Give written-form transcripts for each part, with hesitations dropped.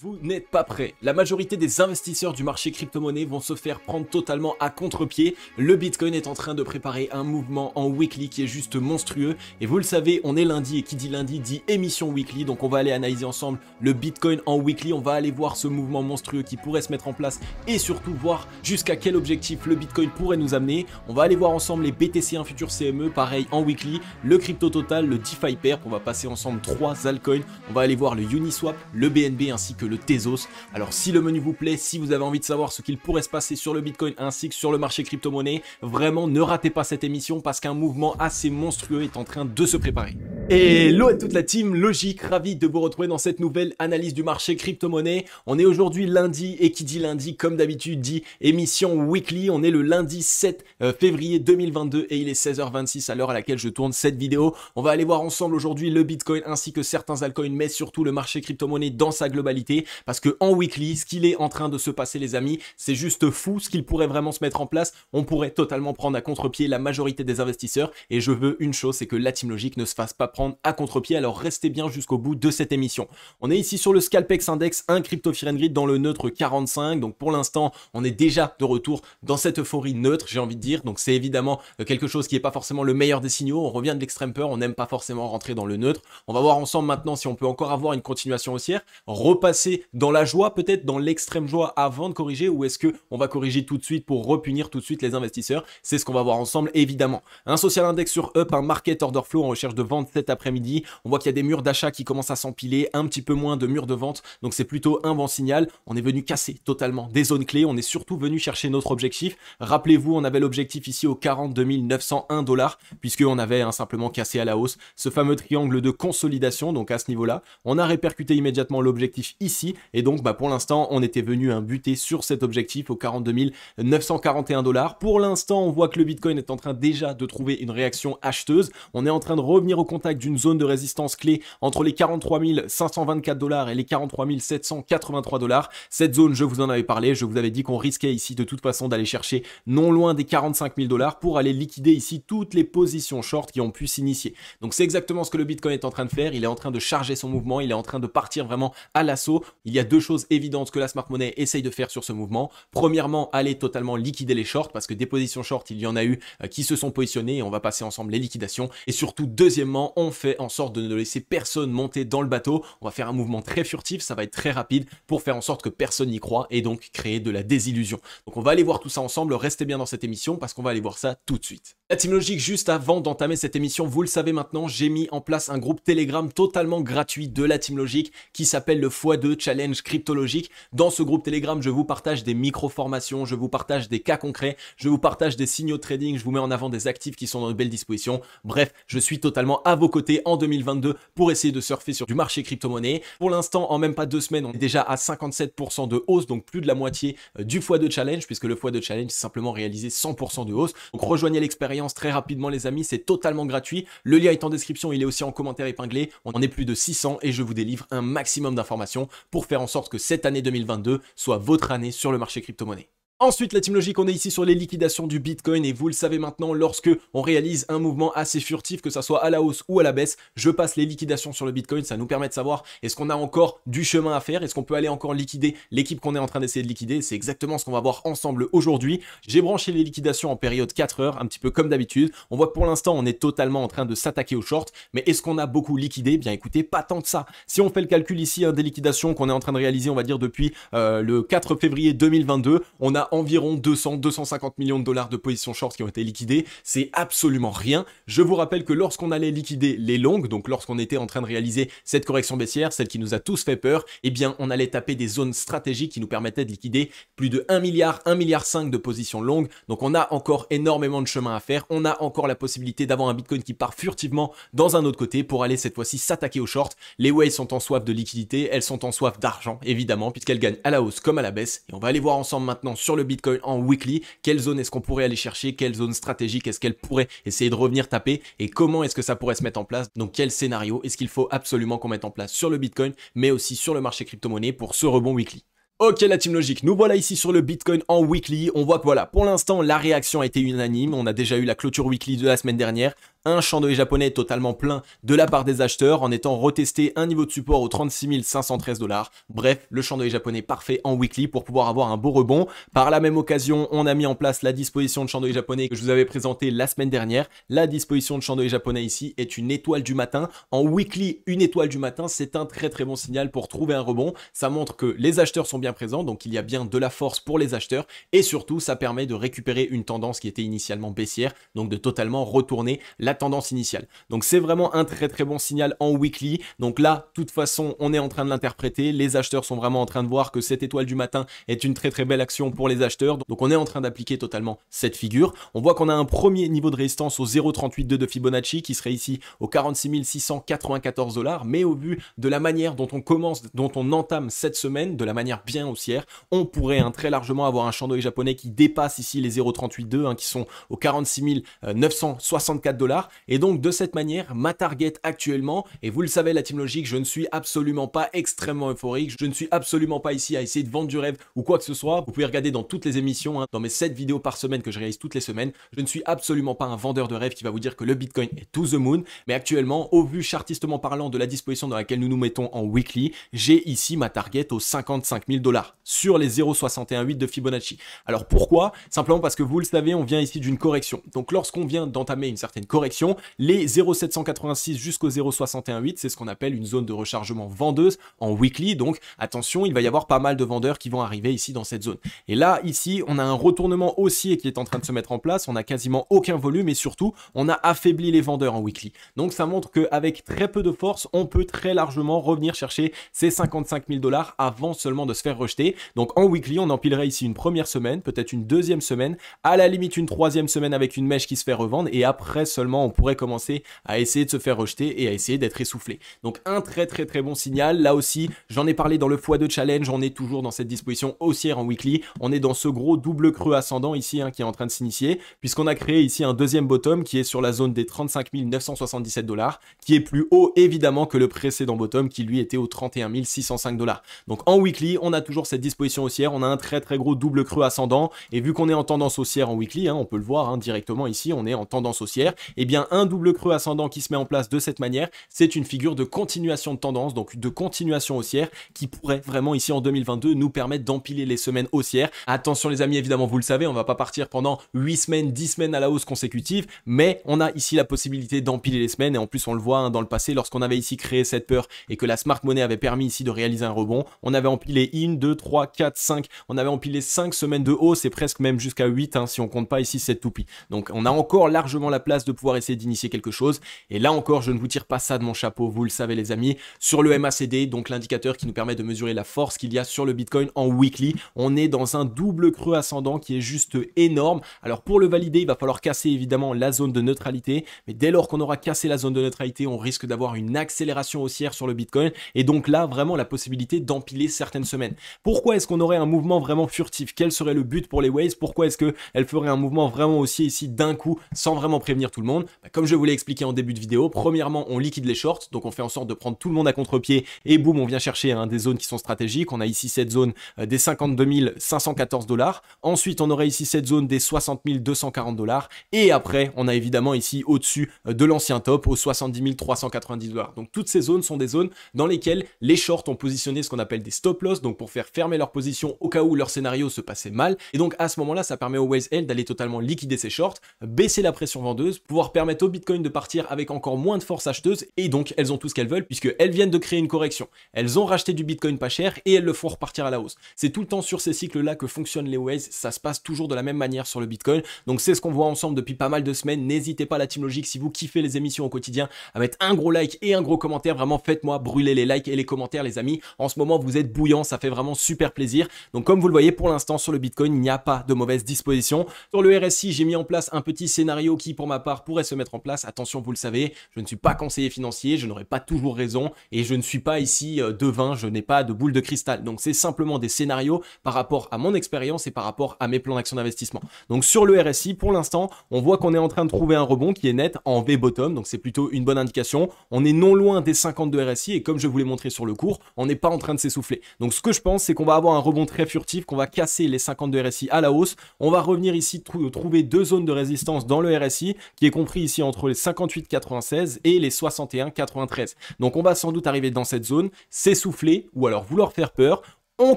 Vous n'êtes pas prêts. La majorité des investisseurs du marché crypto-monnaie vont se faire prendre totalement à contre-pied. Le Bitcoin est en train de préparer un mouvement en weekly qui est juste monstrueux. Et vous le savez, on est lundi et qui dit lundi dit émission weekly. Donc on va aller analyser ensemble le Bitcoin en weekly. On va aller voir ce mouvement monstrueux qui pourrait se mettre en place et surtout voir jusqu'à quel objectif le Bitcoin pourrait nous amener. On va aller voir ensemble les BTC1 Futur CME, pareil en weekly, le Crypto Total, le DeFi Pair. On va passer ensemble 3 altcoins. On va aller voir le Uniswap, le BNB ainsi que le Tezos. Alors si le menu vous plaît, si vous avez envie de savoir ce qu'il pourrait se passer sur le Bitcoin ainsi que sur le marché crypto-monnaie, vraiment ne ratez pas cette émission parce qu'un mouvement assez monstrueux est en train de se préparer. Hello à toute la team Logique, ravi de vous retrouver dans cette nouvelle analyse du marché crypto-monnaie. On est aujourd'hui lundi et qui dit lundi comme d'habitude dit émission weekly. On est le lundi 7 février 2022 et il est 16h26 à l'heure à laquelle je tourne cette vidéo. On va aller voir ensemble aujourd'hui le Bitcoin ainsi que certains altcoins mais surtout le marché crypto-monnaie dans sa globalité. Parce que en weekly, ce qu'il est en train de se passer les amis, c'est juste fou ce qu'il pourrait vraiment se mettre en place. On pourrait totalement prendre à contre-pied la majorité des investisseurs et je veux une chose, c'est que la team Logique ne se fasse pas prendre à contre-pied, alors restez bien jusqu'au bout de cette émission. On est ici sur le Scalpex Index, un Crypto Fear and Greed dans le neutre 45, donc pour l'instant on est déjà de retour dans cette euphorie neutre, j'ai envie de dire, donc c'est évidemment quelque chose qui n'est pas forcément le meilleur des signaux, on revient de l'extrême peur, on n'aime pas forcément rentrer dans le neutre. On va voir ensemble maintenant si on peut encore avoir une continuation haussière, repasser dans la joie, peut-être dans l'extrême joie avant de corriger, ou est-ce que on va corriger tout de suite pour repunir tout de suite les investisseurs? C'est ce qu'on va voir ensemble évidemment. Un social index sur Up, un market order flow en recherche de vente cet après-midi. On voit qu'il y a des murs d'achat qui commencent à s'empiler, un petit peu moins de murs de vente, donc c'est plutôt un bon signal. On est venu casser totalement des zones clés, on est surtout venu chercher notre objectif. Rappelez-vous, on avait l'objectif ici au 42 901 $, puisqu'on avait simplement cassé à la hausse ce fameux triangle de consolidation, donc à ce niveau-là. On a répercuté immédiatement l'objectif ici, et donc pour l'instant, on était venu buter sur cet objectif au 42 941 $. Pour l'instant, on voit que le Bitcoin est en train déjà de trouver une réaction acheteuse. On est en train de revenir au contact d'une zone de résistance clé entre les 43 524 $ et les 43 783 $. Cette zone, je vous en avais parlé, je vous avais dit qu'on risquait ici de toute façon d'aller chercher non loin des 45 000 $ pour aller liquider ici toutes les positions short qui ont pu s'initier. Donc c'est exactement ce que le Bitcoin est en train de faire, il est en train de charger son mouvement, il est en train de partir vraiment à l'assaut. Il y a deux choses évidentes que la smart money essaye de faire sur ce mouvement. Premièrement, aller totalement liquider les shorts parce que des positions short, il y en a eu qui se sont positionnées et on va passer ensemble les liquidations. Et surtout, deuxièmement, on fait en sorte de ne laisser personne monter dans le bateau. On va faire un mouvement très furtif, ça va être très rapide pour faire en sorte que personne n'y croit et donc créer de la désillusion. Donc on va aller voir tout ça ensemble, restez bien dans cette émission parce qu'on va aller voir ça tout de suite. La team Logique, juste avant d'entamer cette émission, vous le savez maintenant, j'ai mis en place un groupe Telegram totalement gratuit de la team Logique qui s'appelle le x2 Challenge Cryptologique. Dans ce groupe Telegram, je vous partage des micro-formations, je vous partage des cas concrets, je vous partage des signaux de trading, je vous mets en avant des actifs qui sont dans de belles dispositions. Bref, je suis totalement à vos côtés en 2022 pour essayer de surfer sur du marché crypto-monnaie. Pour l'instant, en même pas 2 semaines, on est déjà à 57% de hausse, donc plus de la moitié du x2 Challenge, puisque le x2 Challenge, c'est simplement réaliser 100% de hausse. Donc rejoignez l'expérience très rapidement les amis, c'est totalement gratuit. Le lien est en description, il est aussi en commentaire épinglé. On est plus de 600 et je vous délivre un maximum d'informations pour faire en sorte que cette année 2022 soit votre année sur le marché crypto-monnaie. Ensuite, la team Logique, on est ici sur les liquidations du Bitcoin et vous le savez maintenant, lorsque on réalise un mouvement assez furtif, que ça soit à la hausse ou à la baisse, je passe les liquidations sur le Bitcoin. Ça nous permet de savoir est-ce qu'on a encore du chemin à faire, est-ce qu'on peut aller encore liquider l'équipe qu'on est en train d'essayer de liquider. C'est exactement ce qu'on va voir ensemble aujourd'hui. J'ai branché les liquidations en période 4 heures, un petit peu comme d'habitude. On voit que pour l'instant, on est totalement en train de s'attaquer aux shorts, mais est-ce qu'on a beaucoup liquidé? Bien écoutez, pas tant que ça. Si on fait le calcul ici des liquidations qu'on est en train de réaliser, on va dire depuis le 4 février 2022, on a environ 200-250 millions de $ de positions short qui ont été liquidées. C'est absolument rien. Je vous rappelle que lorsqu'on allait liquider les longues, donc lorsqu'on était en train de réaliser cette correction baissière, celle qui nous a tous fait peur, eh bien on allait taper des zones stratégiques qui nous permettaient de liquider plus de 1 milliard, 1,5 milliard de positions longues. Donc on a encore énormément de chemin à faire. On a encore la possibilité d'avoir un Bitcoin qui part furtivement dans un autre côté pour aller cette fois-ci s'attaquer aux shorts. Les whales sont en soif de liquidité, elles sont en soif d'argent évidemment puisqu'elles gagnent à la hausse comme à la baisse. Et on va aller voir ensemble maintenant sur le Bitcoin en weekly, quelle zone est-ce qu'on pourrait aller chercher, quelle zone stratégique est-ce qu'elle pourrait essayer de revenir taper et comment est-ce que ça pourrait se mettre en place, donc quel scénario est-ce qu'il faut absolument qu'on mette en place sur le Bitcoin mais aussi sur le marché crypto-monnaie pour ce rebond weekly. Ok la team Logique, nous voilà ici sur le Bitcoin en weekly, on voit que voilà, pour l'instant la réaction a été unanime, on a déjà eu la clôture weekly de la semaine dernière, un chandelier japonais totalement plein de la part des acheteurs en étant retesté un niveau de support aux 36 513 $. Bref, le chandelier japonais parfait en weekly pour pouvoir avoir un beau rebond. Par la même occasion, on a mis en place la disposition de chandelier japonais que je vous avais présenté la semaine dernière. La disposition de chandelier japonais ici est une étoile du matin. En weekly, une étoile du matin, c'est un très très bon signal pour trouver un rebond. Ça montre que les acheteurs sont bien présents, donc il y a bien de la force pour les acheteurs et surtout, ça permet de récupérer une tendance qui était initialement baissière, donc de totalement retourner la tendance initiale. Donc c'est vraiment un très très bon signal en weekly. Donc là, de toute façon, on est en train de l'interpréter. Les acheteurs sont vraiment en train de voir que cette étoile du matin est une très très belle action pour les acheteurs. Donc on est en train d'appliquer totalement cette figure. On voit qu'on a un premier niveau de résistance au 0,382 de Fibonacci qui serait ici au 46 694 $. Mais au vu de la manière dont on commence, dont on entame cette semaine, de la manière bien haussière, on pourrait très largement avoir un chandelier japonais qui dépasse ici les 0,382 qui sont au 46 964 $. Et donc de cette manière, ma target actuellement, et vous le savez la Team Logic, je ne suis absolument pas extrêmement euphorique, je ne suis absolument pas ici à essayer de vendre du rêve ou quoi que ce soit. Vous pouvez regarder dans toutes les émissions, dans mes 7 vidéos par semaine que je réalise toutes les semaines, je ne suis absolument pas un vendeur de rêve qui va vous dire que le Bitcoin est to the moon, mais actuellement, au vu chartistement parlant de la disposition dans laquelle nous nous mettons en weekly, j'ai ici ma target aux 55 000 $ sur les 0,618 de Fibonacci. Alors pourquoi? Simplement parce que vous le savez, on vient ici d'une correction. Donc lorsqu'on vient d'entamer une certaine correction, les 0,786 jusqu'au 0,618, c'est ce qu'on appelle une zone de rechargement vendeuse en weekly. Donc attention, il va y avoir pas mal de vendeurs qui vont arriver ici dans cette zone. Et là, ici, on a un retournement haussier qui est en train de se mettre en place. On n'a quasiment aucun volume et surtout, on a affaibli les vendeurs en weekly. Donc ça montre qu'avec très peu de force, on peut très largement revenir chercher ces 55 000 $ avant seulement de se faire rejeter. Donc en weekly, on empilerait ici une première semaine, peut-être une deuxième semaine, à la limite une troisième semaine avec une mèche qui se fait revendre et après seulement on pourrait commencer à essayer de se faire rejeter et à essayer d'être essoufflé. Donc un très très très bon signal. Là aussi, j'en ai parlé dans le x2 challenge, on est toujours dans cette disposition haussière en weekly. On est dans ce gros double creux ascendant ici qui est en train de s'initier puisqu'on a créé ici un deuxième bottom qui est sur la zone des 35 977 $, qui est plus haut évidemment que le précédent bottom qui lui était au 31 605 $. Donc en weekly, on a toujours cette disposition haussière, on a un très très gros double creux ascendant et vu qu'on est en tendance haussière en weekly, on peut le voir directement ici, on est en tendance haussière, et bien un double creux ascendant qui se met en place de cette manière, c'est une figure de continuation de tendance, donc de continuation haussière qui pourrait vraiment ici en 2022 nous permettre d'empiler les semaines haussières. Attention les amis, évidemment vous le savez, on va pas partir pendant 8 semaines, 10 semaines à la hausse consécutive, mais on a ici la possibilité d'empiler les semaines et en plus on le voit dans le passé lorsqu'on avait ici créé cette peur et que la smart money avait permis ici de réaliser un rebond, on avait empilé 1, 2, 3, 4, 5, on avait empilé 5 semaines de hausse et presque même jusqu'à 8 si on compte pas ici cette toupie. Donc on a encore largement la place de pouvoir essayer d'initier quelque chose et là encore je ne vous tire pas ça de mon chapeau, vous le savez les amis, sur le MACD, donc l'indicateur qui nous permet de mesurer la force qu'il y a sur le Bitcoin en weekly, on est dans un double creux ascendant qui est juste énorme. Alors pour le valider, il va falloir casser évidemment la zone de neutralité, mais dès lors qu'on aura cassé la zone de neutralité, on risque d'avoir une accélération haussière sur le Bitcoin et donc là vraiment la possibilité d'empiler certaines semaines. Pourquoi est-ce qu'on aurait un mouvement vraiment furtif? Quel serait le but pour les Waves? Pourquoi est-ce qu'elle ferait un mouvement vraiment haussier ici d'un coup sans vraiment prévenir tout le monde? Comme je vous l'ai expliqué en début de vidéo, premièrement on liquide les shorts, donc on fait en sorte de prendre tout le monde à contre-pied et boum on vient chercher des zones qui sont stratégiques. On a ici cette zone des 52 514 $, ensuite on aurait ici cette zone des 60 240 $ et après on a évidemment ici au-dessus de l'ancien top aux 70 390 $. Donc toutes ces zones sont des zones dans lesquelles les shorts ont positionné ce qu'on appelle des stop loss, donc pour faire fermer leur position au cas où leur scénario se passait mal, et donc à ce moment là ça permet aux Waves d'aller totalement liquider ces shorts, baisser la pression vendeuse, pouvoir permettre au Bitcoin de partir avec encore moins de force acheteuse, et donc elles ont tout ce qu'elles veulent puisqu'elles viennent de créer une correction, elles ont racheté du Bitcoin pas cher et elles le font repartir à la hausse. C'est tout le temps sur ces cycles là que fonctionnent les Waves, ça se passe toujours de la même manière sur le Bitcoin, donc c'est ce qu'on voit ensemble depuis pas mal de semaines. N'hésitez pas la Team Logic, si vous kiffez les émissions au quotidien, à mettre un gros like et un gros commentaire, vraiment faites-moi brûler les likes et les commentaires les amis, en ce moment vous êtes bouillants, ça fait vraiment super plaisir. Donc comme vous le voyez pour l'instant sur le Bitcoin, il n'y a pas de mauvaise disposition. Sur le RSI, j'ai mis en place un petit scénario qui pour ma part pourrait se mettre en place. Attention, vous le savez, je ne suis pas conseiller financier, je n'aurai pas toujours raison et je ne suis pas ici devin, je n'ai pas de boule de cristal. Donc c'est simplement des scénarios par rapport à mon expérience et par rapport à mes plans d'action d'investissement. Donc sur le RSI, pour l'instant, on voit qu'on est en train de trouver un rebond qui est net en V-bottom, donc c'est plutôt une bonne indication. On est non loin des 52 RSI et comme je vous l'ai montré sur le cours, on n'est pas en train de s'essouffler. Donc ce que je pense, c'est qu'on va avoir un rebond très furtif, qu'on va casser les 52 RSI à la hausse. On va revenir ici trouver deux zones de résistance dans le RSI qui est compris compris ici entre les 58,96 et les 61,93. Donc on va sans doute arriver dans cette zone, s'essouffler ou alors vouloir faire peur. On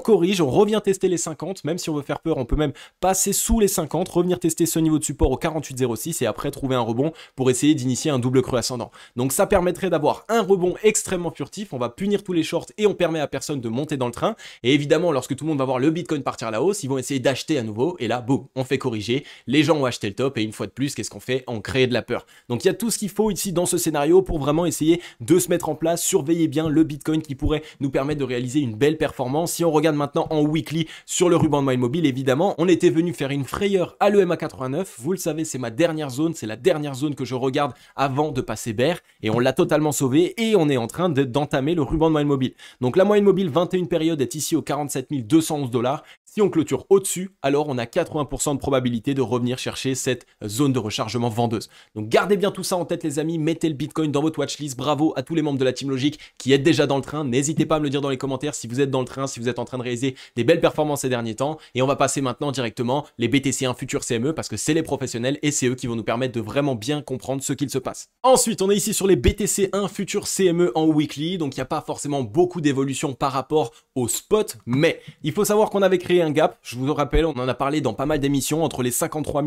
corrige, on revient tester les 50, même si on veut faire peur, on peut même passer sous les 50, revenir tester ce niveau de support au 48,06 et après trouver un rebond pour essayer d'initier un double creux ascendant. Donc ça permettrait d'avoir un rebond extrêmement furtif, on va punir tous les shorts et on permet à personne de monter dans le train. Et évidemment, lorsque tout le monde va voir le Bitcoin partir à la hausse, ils vont essayer d'acheter à nouveau et là, boum, on fait corriger, les gens ont acheté le top et une fois de plus, qu'est-ce qu'on fait? On crée de la peur. Donc il y a tout ce qu'il faut ici dans ce scénario pour vraiment essayer de se mettre en place, surveiller bien le Bitcoin qui pourrait nous permettre de réaliser une belle performance. Si on regarde maintenant en weekly sur le ruban de moyenne mobile, évidemment, on était venu faire une frayeur à l'EMA 89. Vous le savez, c'est ma dernière zone, c'est la dernière zone que je regarde avant de passer bear et on l'a totalement sauvé et on est en train d'entamer le ruban de moyenne mobile. Donc la moyenne mobile 21 période est ici au 47 211 $. Si on clôture au-dessus, alors on a 80% de probabilité de revenir chercher cette zone de rechargement vendeuse. Donc gardez bien tout ça en tête les amis, mettez le Bitcoin dans votre watchlist. Bravo à tous les membres de la Team Logic qui êtes déjà dans le train. N'hésitez pas à me le dire dans les commentaires si vous êtes dans le train, si vous êtes en train de réaliser des belles performances ces derniers temps. Et on va passer maintenant directement les BTC1 futurs CME parce que c'est les professionnels et c'est eux qui vont nous permettre de vraiment bien comprendre ce qu'il se passe. Ensuite, on est ici sur les BTC1 futurs CME en weekly. Donc il n'y a pas forcément beaucoup d'évolution par rapport au spot, mais il faut savoir qu'on avait créé un gap, je vous le rappelle, on en a parlé dans pas mal d'émissions, entre les 53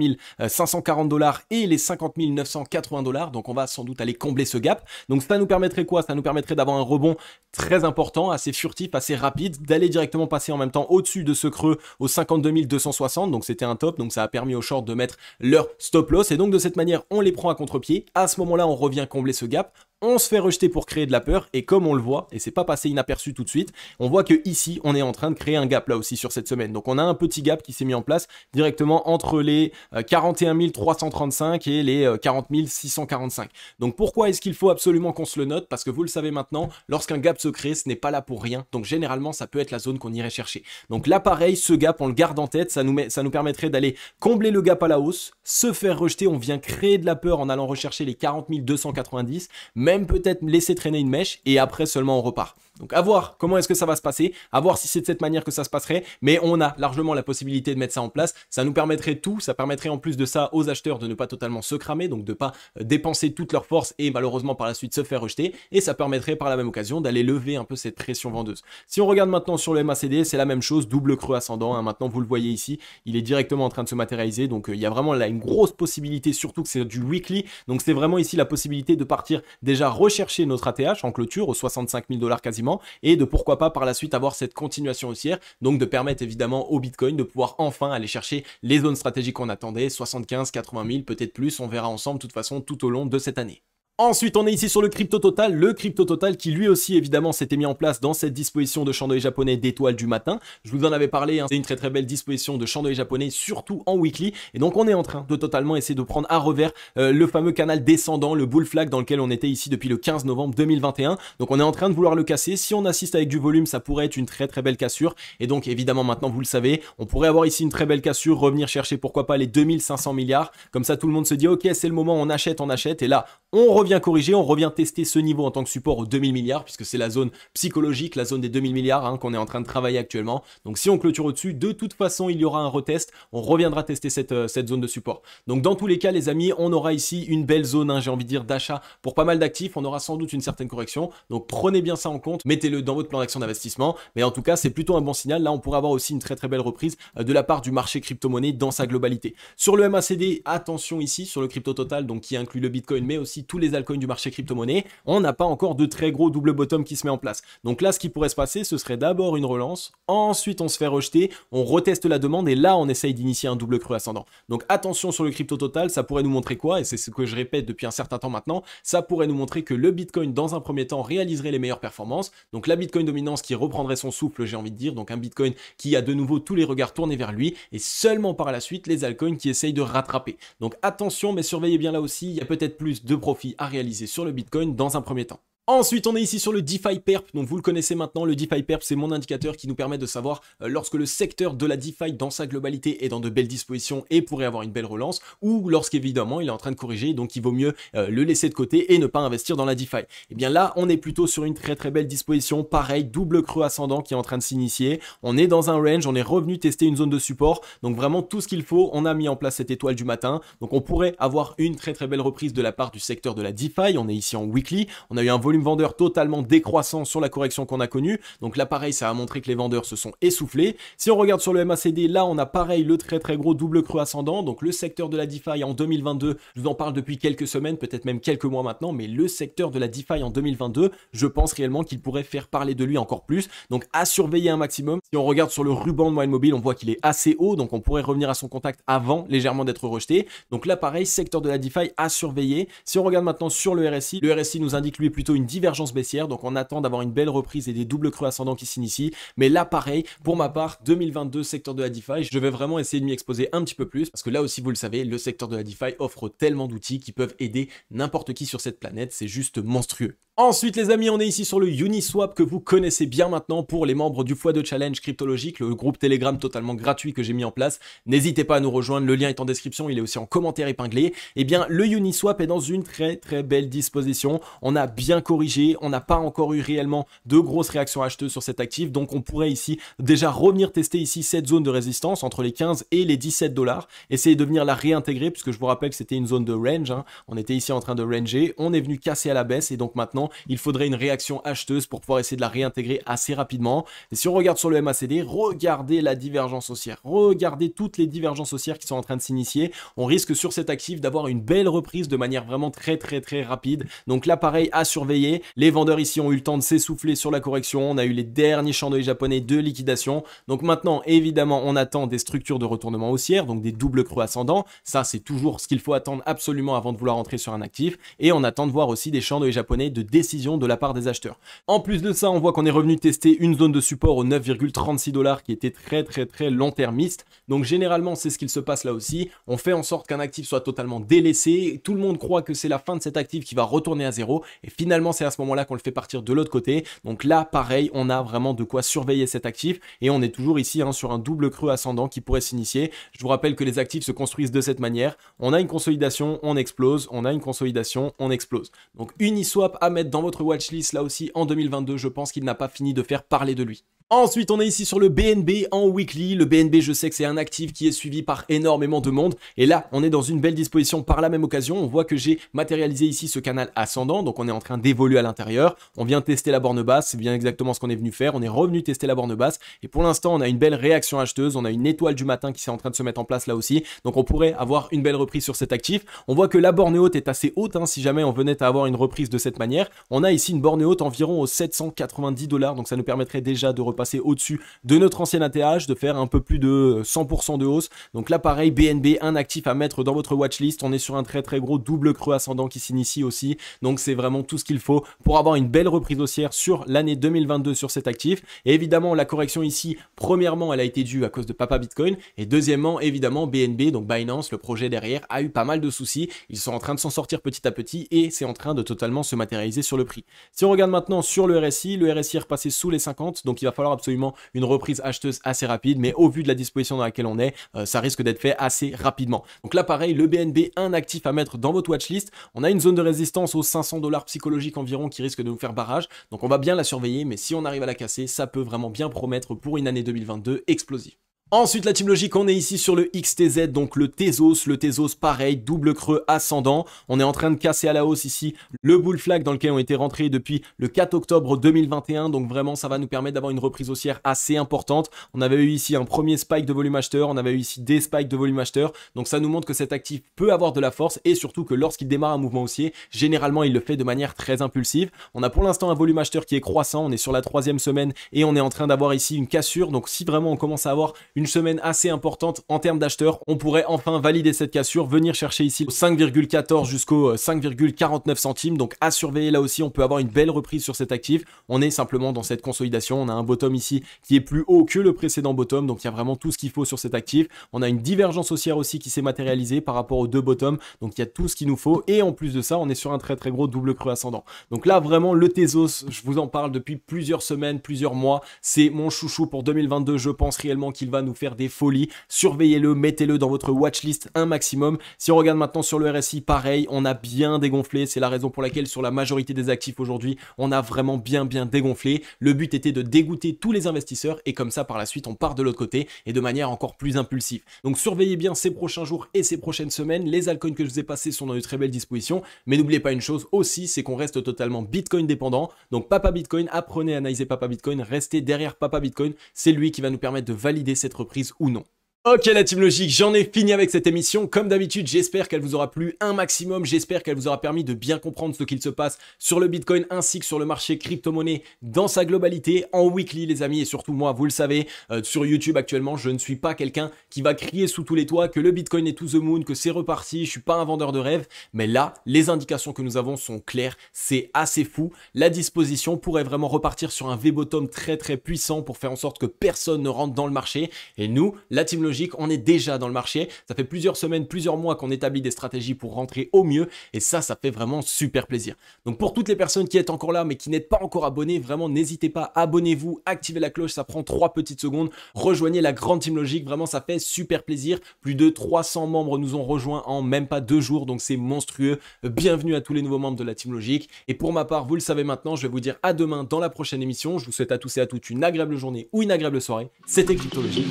540 $ et les 50 980 $, donc on va sans doute aller combler ce gap. Donc ça nous permettrait quoi? Ça nous permettrait d'avoir un rebond très important, assez furtif, assez rapide, d'aller directement passer en même temps au-dessus de ce creux aux 52 260, donc c'était un top, donc ça a permis aux shorts de mettre leur stop loss, et donc de cette manière on les prend à contre-pied. À ce moment-là on revient combler ce gap, on se fait rejeter pour créer de la peur et comme on le voit, et c'est pas passé inaperçu tout de suite, on voit que ici on est en train de créer un gap là aussi sur cette semaine. Donc on a un petit gap qui s'est mis en place directement entre les 41 335 et les 40 645. Donc pourquoi est-ce qu'il faut absolument qu'on se le note? Parce que vous le savez maintenant, lorsqu'un gap se crée, ce n'est pas là pour rien. Donc généralement ça peut être la zone qu'on irait chercher. Donc là pareil, ce gap on le garde en tête, ça nous permettrait d'aller combler le gap à la hausse, se faire rejeter, on vient créer de la peur en allant rechercher les 40 290, même peut-être laisser traîner une mèche et après seulement on repart. Donc à voir comment est-ce que ça va se passer, à voir si c'est de cette manière que ça se passerait, mais on a largement la possibilité de mettre ça en place. Ça nous permettrait tout, ça permettrait en plus de ça aux acheteurs de ne pas totalement se cramer, donc de ne pas dépenser toute leur force et malheureusement par la suite se faire rejeter, et ça permettrait par la même occasion d'aller lever un peu cette pression vendeuse. Si on regarde maintenant sur le MACD, c'est la même chose, double creux ascendant, hein. Maintenant vous le voyez ici, il est directement en train de se matérialiser, donc il y a vraiment là une grosse possibilité, surtout que c'est du weekly, donc c'est vraiment ici la possibilité de partir déjà rechercher notre ATH en clôture aux 65 000 $ quasiment, et de pourquoi pas par la suite avoir cette continuation haussière, donc de permettre évidemment au Bitcoin de pouvoir enfin aller chercher les zones stratégiques qu'on attendait, 75, 80 000, peut-être plus, on verra ensemble de toute façon tout au long de cette année. Ensuite, on est ici sur le Crypto Total, qui lui aussi évidemment s'était mis en place dans cette disposition de chandelier japonais d'étoiles du matin. Je vous en avais parlé, hein, c'est une très très belle disposition de chandelier japonais, surtout en weekly. Et donc on est en train de totalement essayer de prendre à revers le fameux canal descendant, le bull flag dans lequel on était ici depuis le 15 novembre 2021. Donc on est en train de vouloir le casser. Si on assiste avec du volume, ça pourrait être une très très belle cassure. Et donc évidemment maintenant vous le savez, on pourrait avoir ici une très belle cassure, revenir chercher pourquoi pas les 2500 milliards. Comme ça tout le monde se dit ok c'est le moment, on achète. Et là on revient corriger, on revient tester ce niveau en tant que support aux 2000 milliards, puisque c'est la zone psychologique, la zone des 2000 milliards hein, qu'on est en train de travailler actuellement. Donc si on clôture au-dessus, de toute façon, il y aura un retest, on reviendra tester cette zone de support. Donc dans tous les cas, les amis, on aura ici une belle zone, hein, j'ai envie de dire, d'achat pour pas mal d'actifs. On aura sans doute une certaine correction, donc prenez bien ça en compte, mettez-le dans votre plan d'action d'investissement. Mais en tout cas, c'est plutôt un bon signal. Là, on pourrait avoir aussi une très très belle reprise de la part du marché crypto-monnaie dans sa globalité. Sur le MACD, attention ici, sur le Crypto Total, donc qui inclut le Bitcoin, mais aussi tous les altcoins du marché crypto-monnaie, on n'a pas encore de très gros double bottom qui se met en place. Donc là, ce qui pourrait se passer, ce serait d'abord une relance, ensuite on se fait rejeter, on reteste la demande et là, on essaye d'initier un double creux ascendant. Donc attention sur le Crypto Total, ça pourrait nous montrer quoi? Et c'est ce que je répète depuis un certain temps maintenant, ça pourrait nous montrer que le Bitcoin, dans un premier temps, réaliserait les meilleures performances. Donc la Bitcoin dominance qui reprendrait son souffle, j'ai envie de dire, donc un Bitcoin qui a de nouveau tous les regards tournés vers lui, et seulement par la suite, les altcoins qui essayent de rattraper. Donc attention, mais surveillez bien là aussi, il y a peut-être plus de profits à réaliser sur le Bitcoin dans un premier temps. Ensuite, on est ici sur le DeFi Perp, donc vous le connaissez maintenant, le DeFi Perp, c'est mon indicateur qui nous permet de savoir lorsque le secteur de la DeFi dans sa globalité est dans de belles dispositions et pourrait avoir une belle relance, ou lorsqu'évidemment il est en train de corriger, donc il vaut mieux le laisser de côté et ne pas investir dans la DeFi. Et bien là, on est plutôt sur une très très belle disposition, pareil, double creux ascendant qui est en train de s'initier, on est dans un range, on est revenu tester une zone de support, donc vraiment tout ce qu'il faut, on a mis en place cette étoile du matin, donc on pourrait avoir une très très belle reprise de la part du secteur de la DeFi, on est ici en weekly, on a eu un volume vendeur totalement décroissant sur la correction qu'on a connue. Donc là, pareil, ça a montré que les vendeurs se sont essoufflés. Si on regarde sur le MACD, là, on a pareil le très très gros double creux ascendant. Donc le secteur de la DeFi en 2022, je vous en parle depuis quelques semaines, peut-être même quelques mois maintenant, mais le secteur de la DeFi en 2022, je pense réellement qu'il pourrait faire parler de lui encore plus. Donc à surveiller un maximum. Si on regarde sur le ruban de moyenne mobile, on voit qu'il est assez haut, donc on pourrait revenir à son contact avant légèrement d'être rejeté. Donc là, pareil, secteur de la DeFi à surveiller. Si on regarde maintenant sur le RSI nous indique lui plutôt une divergence baissière, donc on attend d'avoir une belle reprise et des doubles creux ascendants qui s'initient, mais là pareil, pour ma part, 2022 secteur de la DeFi, je vais vraiment essayer de m'y exposer un petit peu plus, parce que là aussi vous le savez, le secteur de la DeFi offre tellement d'outils qui peuvent aider n'importe qui sur cette planète, c'est juste monstrueux. Ensuite les amis, on est ici sur le Uniswap que vous connaissez bien maintenant pour les membres du x2 Challenge cryptologique, le groupe Telegram totalement gratuit que j'ai mis en place. N'hésitez pas à nous rejoindre, le lien est en description, il est aussi en commentaire épinglé. Et bien le Uniswap est dans une très très belle disposition, on a bien corrigé, on n'a pas encore eu réellement de grosses réactions acheteuses sur cet actif, donc on pourrait ici déjà revenir tester ici cette zone de résistance entre les 15 et les 17 $, essayer de venir la réintégrer, puisque je vous rappelle que c'était une zone de range, hein. On était ici en train de ranger, on est venu casser à la baisse et donc maintenant il faudrait une réaction acheteuse pour pouvoir essayer de la réintégrer assez rapidement. Et si on regarde sur le MACD, regardez la divergence haussière, regardez toutes les divergences haussières qui sont en train de s'initier, on risque sur cet actif d'avoir une belle reprise de manière vraiment très rapide, donc là pareil à surveiller. Les vendeurs ici ont eu le temps de s'essouffler sur la correction, on a eu les derniers chandeliers japonais de liquidation, donc maintenant évidemment on attend des structures de retournement haussière, donc des doubles creux ascendants, ça c'est toujours ce qu'il faut attendre absolument avant de vouloir entrer sur un actif, et on attend de voir aussi des chandeliers japonais de décision de la part des acheteurs. En plus de ça, on voit qu'on est revenu tester une zone de support au 9,36 $ qui était très long-termiste, donc généralement c'est ce qu'il se passe là aussi, on fait en sorte qu'un actif soit totalement délaissé, tout le monde croit que c'est la fin de cet actif qui va retourner à zéro, et finalement c'est à ce moment-là qu'on le fait partir de l'autre côté, donc là pareil, on a vraiment de quoi surveiller cet actif, et on est toujours ici hein, sur un double creux ascendant qui pourrait s'initier. Je vous rappelle que les actifs se construisent de cette manière, on a une consolidation, on explose, on a une consolidation, on explose. Donc Uniswap à mettre dans votre watchlist là aussi en 2022, je pense qu'il n'a pas fini de faire parler de lui. Ensuite, on est ici sur le BNB en weekly. Le BNB, je sais que c'est un actif qui est suivi par énormément de monde. Et là, on est dans une belle disposition par la même occasion. On voit que j'ai matérialisé ici ce canal ascendant. Donc, on est en train d'évoluer à l'intérieur. On vient tester la borne basse. C'est bien exactement ce qu'on est venu faire. On est revenu tester la borne basse. Et pour l'instant, on a une belle réaction acheteuse. On a une étoile du matin qui est en train de se mettre en place là aussi. Donc, on pourrait avoir une belle reprise sur cet actif. On voit que la borne haute est assez haute. Hein, si jamais on venait à avoir une reprise de cette manière. On a ici une borne haute environ aux 790 $. Donc, ça nous permettrait déjà de repasser au-dessus de notre ancien ATH, de faire un peu plus de 100% de hausse. Donc là pareil, BNB, un actif à mettre dans votre watchlist. On est sur un très gros double creux ascendant qui s'initie aussi. Donc c'est vraiment tout ce qu'il faut pour avoir une belle reprise haussière sur l'année 2022 sur cet actif. Et évidemment la correction ici, premièrement elle a été due à cause de Papa Bitcoin, et deuxièmement évidemment BNB, donc Binance, le projet derrière, a eu pas mal de soucis. Ils sont en train de s'en sortir petit à petit et c'est en train de totalement se matérialiser sur le prix. Si on regarde maintenant sur le RSI est repassé sous les 50, donc il va falloir absolument une reprise acheteuse assez rapide, mais au vu de la disposition dans laquelle on est, ça risque d'être fait assez rapidement. Donc là pareil, le BNB, un actif à mettre dans votre watchlist. On a une zone de résistance aux 500 $ psychologiques environ qui risque de nous faire barrage, donc on va bien la surveiller, mais si on arrive à la casser, ça peut vraiment bien promettre pour une année 2022 explosive. Ensuite, la team logique, on est ici sur le XTZ, donc le Tezos pareil, double creux ascendant. On est en train de casser à la hausse ici le bull flag dans lequel on était rentré depuis le 4 octobre 2021. Donc vraiment, ça va nous permettre d'avoir une reprise haussière assez importante. On avait eu ici un premier spike de volume acheteur, on avait eu ici des spikes de volume acheteur. Donc ça nous montre que cet actif peut avoir de la force et surtout que lorsqu'il démarre un mouvement haussier, généralement, il le fait de manière très impulsive. On a pour l'instant un volume acheteur qui est croissant. On est sur la 3e semaine et on est en train d'avoir ici une cassure. Donc si vraiment on commence à avoir une une semaine assez importante en termes d'acheteurs. On pourrait enfin valider cette cassure, venir chercher ici au 5,14 jusqu'au 5,49 centimes. Donc à surveiller là aussi, on peut avoir une belle reprise sur cet actif. On est simplement dans cette consolidation. On a un bottom ici qui est plus haut que le précédent bottom. Donc il y a vraiment tout ce qu'il faut sur cet actif. On a une divergence haussière aussi qui s'est matérialisée par rapport aux deux bottoms. Donc il y a tout ce qu'il nous faut. Et en plus de ça, on est sur un très gros double creux ascendant. Donc là vraiment le Tezos, je vous en parle depuis plusieurs semaines, plusieurs mois. C'est mon chouchou pour 2022. Je pense réellement qu'il va nous faire des folies. Surveillez-le, mettez-le dans votre watchlist un maximum. Si on regarde maintenant sur le RSI, pareil, on a bien dégonflé. C'est la raison pour laquelle sur la majorité des actifs aujourd'hui, on a vraiment bien dégonflé. Le but était de dégoûter tous les investisseurs et comme ça par la suite on part de l'autre côté et de manière encore plus impulsive. Donc surveillez bien ces prochains jours et ces prochaines semaines. Les altcoins que je vous ai passés sont dans de très belles dispositions. Mais n'oubliez pas une chose aussi, c'est qu'on reste totalement Bitcoin dépendant. Donc Papa Bitcoin, apprenez à analyser Papa Bitcoin, restez derrière Papa Bitcoin. C'est lui qui va nous permettre de valider cette reprise ou non. Ok la team logique, j'en ai fini avec cette émission. Comme d'habitude, j'espère qu'elle vous aura plu un maximum. J'espère qu'elle vous aura permis de bien comprendre ce qu'il se passe sur le Bitcoin ainsi que sur le marché crypto-monnaie dans sa globalité, en weekly les amis. Et surtout moi, vous le savez, sur YouTube actuellement, je ne suis pas quelqu'un qui va crier sous tous les toits que le Bitcoin est to the moon, que c'est reparti. Je suis pas un vendeur de rêve. Mais là, les indications que nous avons sont claires. C'est assez fou. La disposition pourrait vraiment repartir sur un V-bottom très puissant pour faire en sorte que personne ne rentre dans le marché. Et nous, la team logique, on est déjà dans le marché. Ça fait plusieurs semaines, plusieurs mois qu'on établit des stratégies pour rentrer au mieux et ça fait vraiment super plaisir. Donc pour toutes les personnes qui êtes encore là mais qui n'êtes pas encore abonnés, vraiment n'hésitez pas, abonnez-vous, activez la cloche, ça prend 3 petites secondes. Rejoignez la grande team logique, vraiment ça fait super plaisir. Plus de 300 membres nous ont rejoints en même pas 2 jours, donc c'est monstrueux. Bienvenue à tous les nouveaux membres de la team logique. Et pour ma part, vous le savez maintenant, je vais vous dire à demain dans la prochaine émission. Je vous souhaite à tous et à toutes une agréable journée ou une agréable soirée. C'était Cryptologie.